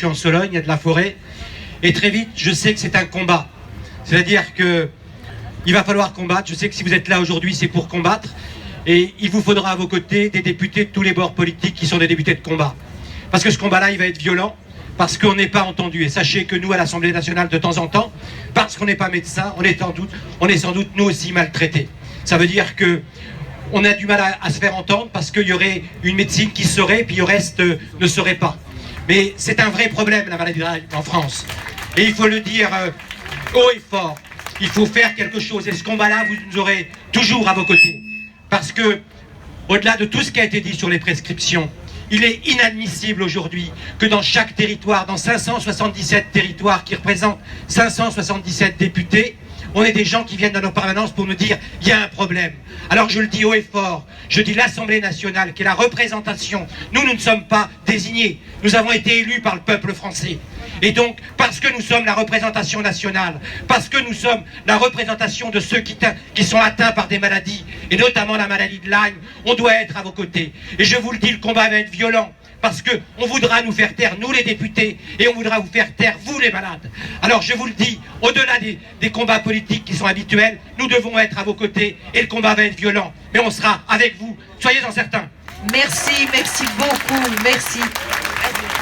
En Sologne, il y a de la forêt, et très vite, je sais que c'est un combat. C'est-à-dire que il va falloir combattre. Je sais que si vous êtes là aujourd'hui, c'est pour combattre, et il vous faudra à vos côtés des députés de tous les bords politiques qui sont des députés de combat. Parce que ce combat-là, il va être violent, parce qu'on n'est pas entendu. Et sachez que nous, à l'Assemblée nationale, de temps en temps, parce qu'on n'est pas médecin, on est sans doute nous aussi maltraités. Ça veut dire que on a du mal à se faire entendre, parce qu'il y aurait une médecine qui serait, puis le reste ne serait pas. Mais c'est un vrai problème, la maladie de Lyme en France. Et il faut le dire haut et fort. Il faut faire quelque chose. Et ce combat-là, vous nous aurez toujours à vos côtés. Parce que, au-delà de tout ce qui a été dit sur les prescriptions, il est inadmissible aujourd'hui que dans chaque territoire, dans 577 territoires qui représentent 577 députés, on ait des gens qui viennent dans nos permanences pour nous dire « il y a un problème ». Alors je le dis haut et fort, je dis l'Assemblée nationale, qui est la représentation. Nous ne sommes pas désignés, nous avons été élus par le peuple français. Et donc, parce que nous sommes la représentation nationale, parce que nous sommes la représentation de ceux qui sont atteints par des maladies, et notamment la maladie de Lyme, on doit être à vos côtés. Et je vous le dis, le combat va être violent. Parce qu'on voudra nous faire taire, nous les députés, et on voudra vous faire taire, vous les malades. Alors je vous le dis, au-delà des combats politiques qui sont habituels, nous devons être à vos côtés, et le combat va être violent. Mais on sera avec vous, soyez-en certains. Merci beaucoup, merci.